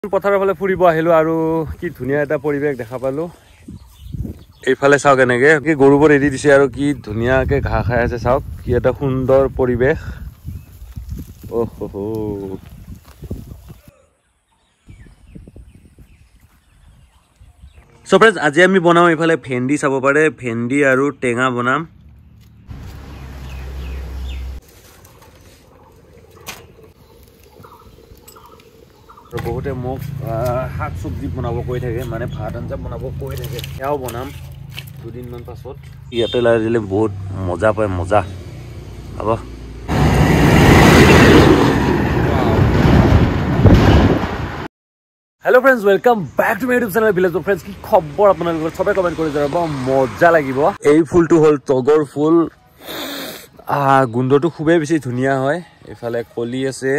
পথাৰৰ ফালে ফুৰিব আহিলো আৰু কি ধুনীয়া এটা পৰিৱেশ দেখা পালো। এইফালে চাওক এনেকে কি গৰুবোৰ এৰি দিছে আৰু কি ধুনীয়াকে ঘাঁহ খাই আছে চাওক কি এটা সুন্দৰ পৰিৱেশ। ওহো সো ফ্ৰেন্ডছ আজি আমি বনাম এইফালে ভেন্দি চাব পাৰে ভেন্দি আৰু টেঙা বনাম। বহুতে মোক শাক চব্জি বনাব কৈ থাকে মানে ভাত আঞ্জা বনাব কৈ থাকে সেয়াও বনাম দুদিনমান পাছত। ইয়াতে লাই দিলে বহুত মজা পায় মজা হ'ব। Hello' friends welcome back to my YouTube channel village friends. কি খবৰ আপোনালোকৰ সবে কমেণ্ট কৰি যাব মজা লাগিব। এই ফুলটো হ'ল তগৰ ফুল। গোন্ধটো খুবেই বেছি ধুনীয়া হয়। এইফালে কলি আছে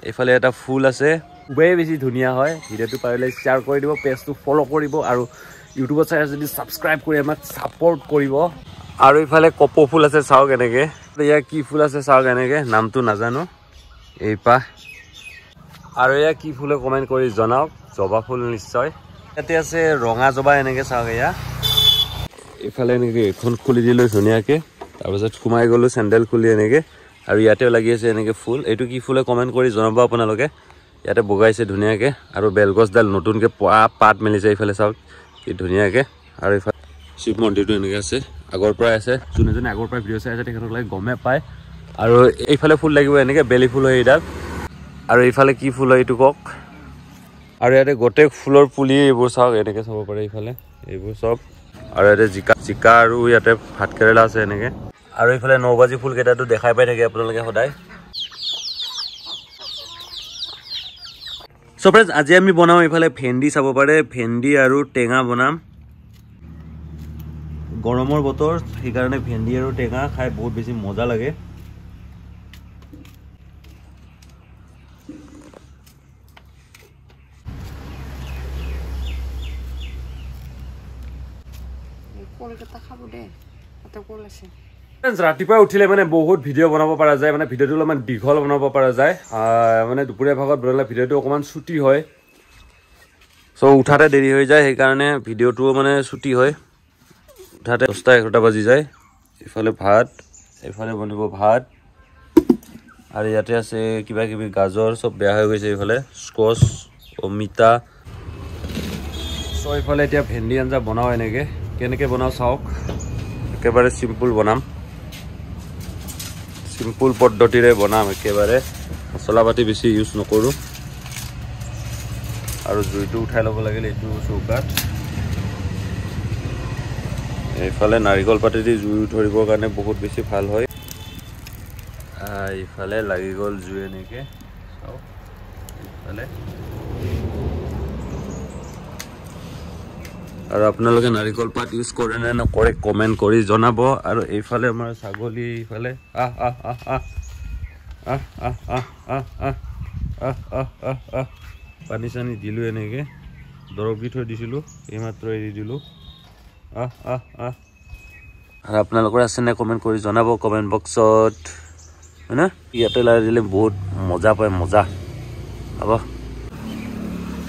এইফালে এটা ফুল আছে খুবেই বেছি ধুনীয়া হয়। ভিডিঅ'টো পাৰিলে শ্বেয়াৰ কৰি দিব পেজটো ফ'ল' কৰিব আৰু ইউটিউবত চাই যদি ছাবস্ক্ৰাইব কৰি আমাক ছাপৰ্ট কৰিব। আৰু এইফালে কপৌ ফুল আছে চাওক এনেকৈ। এয়া কি ফুল আছে চাওক এনেকৈ নামটো নাজানো এইপাহ। আৰু এয়া কি ফুলে কমেণ্ট কৰি জনাওক জবা ফুল নিশ্চয়। ইয়াতে আছে ৰঙা জবা এনেকৈ চাওক এয়া। এইফালে এনেকৈ এখন খুলি দিলোঁ ধুনীয়াকৈ তাৰপিছত সোমাই গ'লোঁ চেণ্ডেল খুলি এনেকৈ। আৰু ইয়াতেও লাগি আছে এনেকৈ ফুল। এইটো কি ফুলে কমেণ্ট কৰি জনাব আপোনালোকে। ইয়াতে বগাইছে ধুনীয়াকৈ আৰু বেলগছডাল নতুনকৈ পাত মেলিছে এইফালে চাওক কি ধুনীয়াকৈ। আৰু এইফালে শিৱ মন্দিৰটো এনেকৈ আছে আগৰ পৰাই আছে। যোনে যোনে আগৰ পৰাই ভিডিঅ' চাই আছে তেখেতসকলে গমেই পায়। আৰু এইফালে ফুল লাগিব এনেকৈ বেলি ফুল হয় এইডাল। আৰু এইফালে কি ফুল হয় এইটো কওক। আৰু ইয়াতে গোটেই ফুলৰ পুলি এইবোৰ চাওক এনেকৈ চাব পাৰে এইফালে এইবোৰ চব। আৰু ইয়াতে জিকা আৰু ইয়াতে ভাত কেৰেলা আছে এনেকৈ। আৰু এইফালে নৌবাজি ফুলকেইটাটো দেখাই পাই থাকে আপোনালোকে সদায়। সো ফ্ৰেন্ডছ আজি আমি বনাম এইফালে ভেন্দি চাব পাৰে ভেন্দি আৰু টেঙা বনাম। গৰমৰ বতৰ সেইকাৰণে ভেন্দি আৰু টেঙা খাই বহুত বেছি মজা লাগে। ৰাতিপুৱা উঠিলে মানে বহুত ভিডিঅ' বনাব পৰা যায় মানে ভিডিঅ'টো অলপমান দীঘল বনাব পৰা যায়। মানে দুপৰীয়া ভাগত বনালে ভিডিঅ'টো অকণমান ছুটি হয়। চ' উঠাতে দেৰি হৈ যায় সেইকাৰণে ভিডিঅ'টোও মানে ছুটি হয়। উঠাতে 10-11 বাজি যায়। এইফালে ভাত এইফালে বনিব ভাত আৰু ইয়াতে আছে কিবা কিবি গাজৰ চব বেয়া হৈ গৈছে এইফালে স্কচ অমিতা। চ' এইফালে এতিয়া ভেন্দি আঞ্জা বনাওঁ এনেকৈ কেনেকৈ বনাওঁ চাওক। একেবাৰে চিম্পুল বনাম চিম্পুল পদ্ধতিৰে বনাম একেবাৰে মছলা পাতি বেছি ইউজ নকৰোঁ। আৰু জুইটো উঠাই ল'ব লাগিল এইটো চৌকাত। এইফালে নাৰিকল পাতি দি জুই ধৰিবৰ কাৰণে বহুত বেছি ভাল হয়। এইফালে লাগি গ'ল জুই এনেকৈ চাওক এইফালে। আৰু আপোনালোকে নাৰিকল পাত ইউজ কৰে নে নকৰে কমেণ্ট কৰি জনাব। আৰু এইফালে আমাৰ ছাগলী এইফালে পানী চানী দিলোঁ এনেকৈ দৰৱ দি থৈ দিছিলোঁ এইমাত্ৰ এৰি দিলোঁ। আৰু আপোনালোকৰ আছেনে কমেণ্ট কৰি জনাব কমেণ্ট বক্সত হয় না। ইয়াতে লাই দিলে বহুত মজা পায় মজা হ'ব।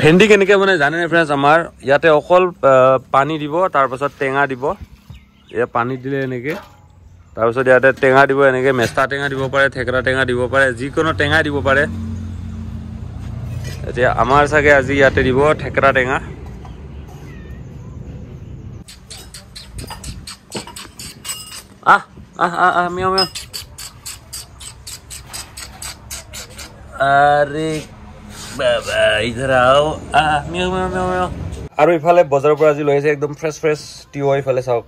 ভেন্দি কেনেকৈ মানে জানেনে ফ্ৰেণ্ডছ। আমাৰ ইয়াতে অকল পানী দিব তাৰপাছত টেঙা দিব। এয়া পানী দিলে এনেকৈ তাৰপিছত ইয়াতে টেঙা দিব এনেকৈ মেষ্টা টেঙা দিব পাৰে থেকেৰা টেঙা দিব পাৰে যিকোনো টেঙাই দিব পাৰে। এতিয়া আমাৰ চাগে আজি ইয়াতে দিব থেকেৰা টেঙা। মিয়াও মিয়াও আৰে বাবা ইধৰ আও মিয়াও মিয়াও মিয়াও মিয়াও। আৰু ইফালে বজাৰৰ পৰা আজি লৈ আহিছে একদম ফ্ৰেছ তিয়ঁহ। এইফালে চাওক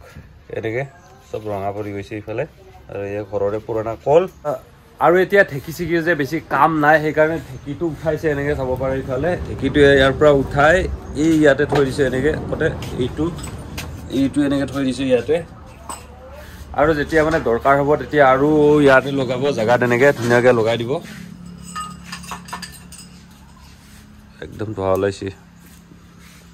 এনেকৈ চব ৰঙা পৰি গৈছে এইফালে। আৰু এই ঘৰৰে পুৰণা কল। আৰু এতিয়া ঢেঁকী চেকি যে বেছি কাম নাই সেইকাৰণে ঢেঁকীটো উঠাইছে এনেকৈ চাব পাৰে। এইফালে ঢেঁকীটো ইয়াৰ পৰা উঠাই এই ইয়াতে থৈ দিছে এনেকৈ কতে এইটো এনেকৈ থৈ দিছে ইয়াতে। আৰু যেতিয়া মানে দৰকাৰ হ'ব তেতিয়া আৰু ইয়াতে লগাব জেগাত এনেকৈ ধুনীয়াকৈ লগাই দিব। একদম ধোৱা ওলাইছে।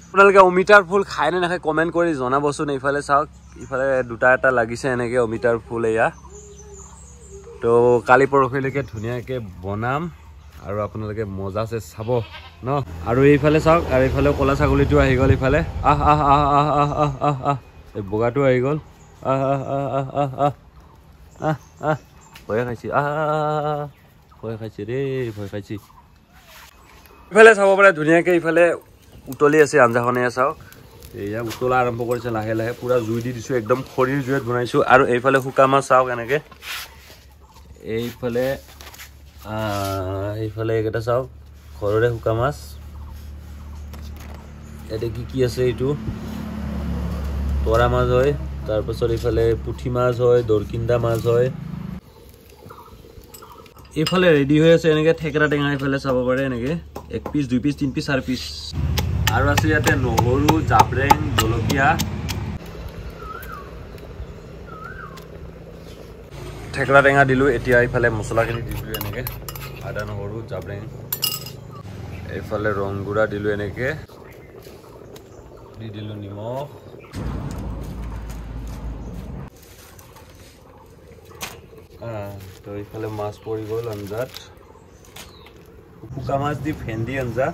আপোনালোকে অমিতাৰ ফুল খায় নে নাখায় কমেণ্ট কৰি জনাবচোন। এইফালে চাওক ইফালে দুটা এটা লাগিছে এনেকৈ অমিতাৰ ফুল এয়া। তো কালি পৰহিলৈকে ধুনীয়াকৈ বনাম আৰু আপোনালোকে মজাছে চাব। ন আৰু এইফালে চাওক আৰু এইফালে ক'লা ছাগলীটো আহি গ'ল এইফালে আহ আহ আহ আহ আহ আহ আহ আহ এই বগাটো আহি গ'ল আহ আহ আহ আহ আহ আহ আহ আহ ভয় খাইছে ভয় খাইছে ৰে ভয় খাইছে ইফালে চাব পাৰে ধুনীয়াকৈ ইফালে উতলি আছে আঞ্জাখনে চাওক এয়া উতলা আৰম্ভ কৰিছে লাহে লাহে পুৰা জুই দি দিছোঁ একদম খৰিৰ জুইত বনাইছোঁ আৰু এইফালে শুকা মাছ চাওক এনেকৈ এইফালে এইকেইটা চাওক ঘৰৰে শুকা মাছ ইয়াতে কি আছে এইটো তৰা মাছ হয় তাৰপাছত এইফালে পুঠি মাছ হয় দৰকিন্দা মাছ হয় এইফালে ৰেডি হৈ আছে এনেকৈ থেকেৰা টেঙা এইফালে চাব পাৰে এনেকৈ 1 পিচ 2 পিচ 3 পিচ 4 পিচ আৰু আছে ইয়াতে নহৰু জাব্ৰেং জলকীয়া থেকেৰা টেঙা দিলোঁ এতিয়া এইফালে মছলাখিনি দিলোঁ এনেকৈ আদা নহৰু জাব্ৰেং এইফালে ৰং গুড়া দিলোঁ এনেকৈ দি দিলোঁ নিমখ তো এইফালে মাছ পৰি গ'ল আঞ্জাত শুকা মাছ দি ভেন্দি আঞ্জা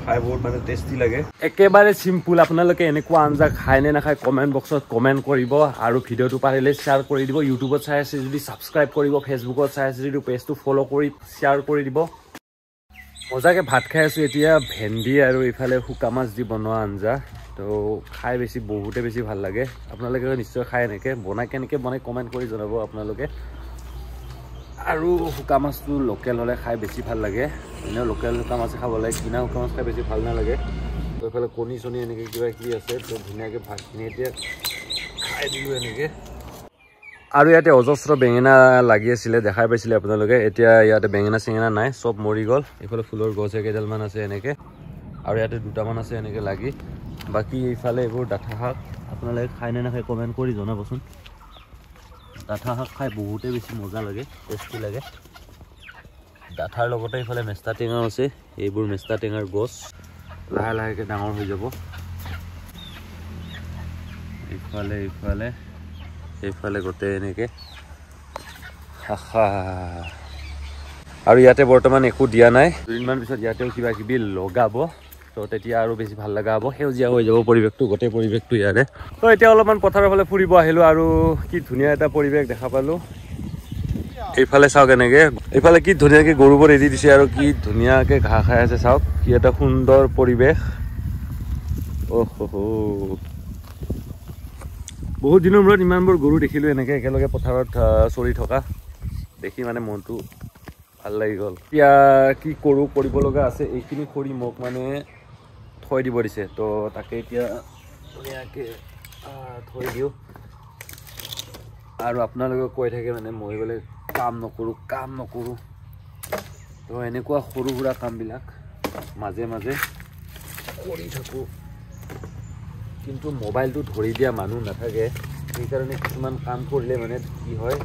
খাই বহুত মানে টেষ্টি লাগে একেবাৰে চিম্পুল আপোনালোকে এনেকুৱা আঞ্জা খায় নে নাখায় কমেণ্ট বক্সত কমেণ্ট কৰিব আৰু ভিডিঅ'টো পাৰিলে শ্বেয়াৰ কৰি দিব ইউটিউবত চাই আছে যদি ছাবস্ক্ৰাইব কৰিব ফেচবুকত চাই আছে যদি পেজটো ফ'ল' কৰি শ্বেয়াৰ কৰি দিব মজাকৈ ভাত খাই আছোঁ এতিয়া ভেন্দি আৰু এইফালে শুকা মাছ দি বনোৱা আঞ্জা তো খাই বহুতে বেছি ভাল লাগে আপোনালোকে নিশ্চয় খাই এনেকৈ কেনেকৈ বনাই কমেণ্ট কৰি জনাব আপোনালোকে আৰু শুকা মাছটো লোকেল হ'লে খাই বেছি ভাল লাগে এনেও লোকেল শুকা মাছে খাব লাগে কিনা শুকা মাছ খাই বেছি ভাল নালাগে তো এইফালে কণী চণী এনেকৈ কিবা কিবি আছে তো ধুনীয়াকৈ ভাতখিনি এতিয়া খাই দিলোঁ এনেকৈ আৰু ইয়াতে অজস্ৰ বেঙেনা লাগি আছিলে দেখাই পাইছিলে আপোনালোকে এতিয়া ইয়াতে বেঙেনা চেঙেনা নাই চব মৰি গ'ল এইফালে ফুলৰ গছ কেইডালমান আছে এনেকৈ আৰু ইয়াতে দুটামান আছে এনেকৈ লাগি বাকী এইফালে এইবোৰ ডাঠা শাক আপোনালোকে খাই নে নাখায় কমেণ্ট কৰি জনাবচোন ডাঠা শাক খাই বহুতে বেছি মজা লাগে টেষ্টি লাগে ডাঠাৰ লগতে এইফালে মেষ্টা টেঙাও আছে এইবোৰ মেষ্টা টেঙাৰ গছ লাহে লাহেকৈ ডাঙৰ হৈ যাব এইফালে গোটেই এনেকৈ আৰু ইয়াতে বৰ্তমান একো দিয়া নাই দুদিনমান পিছত ইয়াতেও কিবা কিবি লগাব তো তেতিয়া আৰু বেছি ভাল লগা হ'ব সেউজীয়া হৈ যাব পৰিৱেশটো গোটেই পৰিৱেশটো ইয়াতে তো এতিয়া অলপমান পথাৰৰ ফালে ফুৰিব আহিলোঁ আৰু কি ধুনীয়া এটা পৰিৱেশ দেখা পালোঁ এইফালে চাওক এনেকৈ এইফালে কি ধুনীয়াকৈ গৰুবোৰ এৰি দিছে আৰু কি ধুনীয়াকৈ ঘাঁহ খাই আছে চাওক কি এটা সুন্দৰ পৰিৱেশ বহুত দিনৰ মূৰত ইমানবোৰ গৰু দেখিলোঁ এনেকৈ একেলগে পথাৰত চৰি থকা দেখি মানে মনটো ভাল লাগি গ'ল এতিয়া কি কৰিব লগা আছে এইখিনি কৰি মোক মানে থৈ দিব দিছে তো তাকে এতিয়া ধুনীয়াকৈ থৈ দিওঁ আৰু আপোনালোকে কৈ থাকে মানে মই বোলে কাম নকৰোঁ তো এনেকুৱা সৰু সুৰা কামবিলাক মাজে মাজে কৰি থাকোঁ কিন্তু মোবাইলটো ধৰি দিয়া মানুহ নাথাকে সেইকাৰণে কিছুমান কাম কৰিলে মানে কি হয়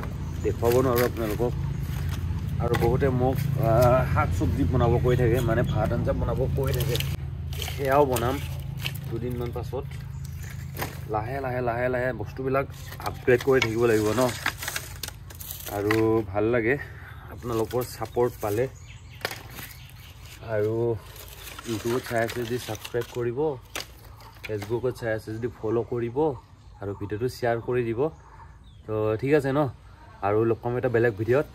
দেখুৱাব নোৱাৰোঁ আপোনালোকক আৰু বহুতে মোক শাক চব্জি বনাব কৈ থাকে মানে ভাত আঞ্জা বনাব কৈ থাকে সেয়াও বনাম দুদিনমান পাছত লাহে লাহে বস্তুবিলাক আপগ্ৰেড কৰি থাকিব লাগিব ন আৰু ভাল লাগে আপোনালোকৰ ছাপোৰ্ট পালে আৰু ইউটিউবত চাই আছে যদি ছাবস্ক্ৰাইব কৰিব ফেচবুকত চাই আছে যদি ফ'ল' কৰিব আৰু ভিডিঅ'টো শ্বেয়াৰ কৰি দিব তো ঠিক আছে ন আৰু লগ পাম এটা বেলেগ ভিডিঅ'ত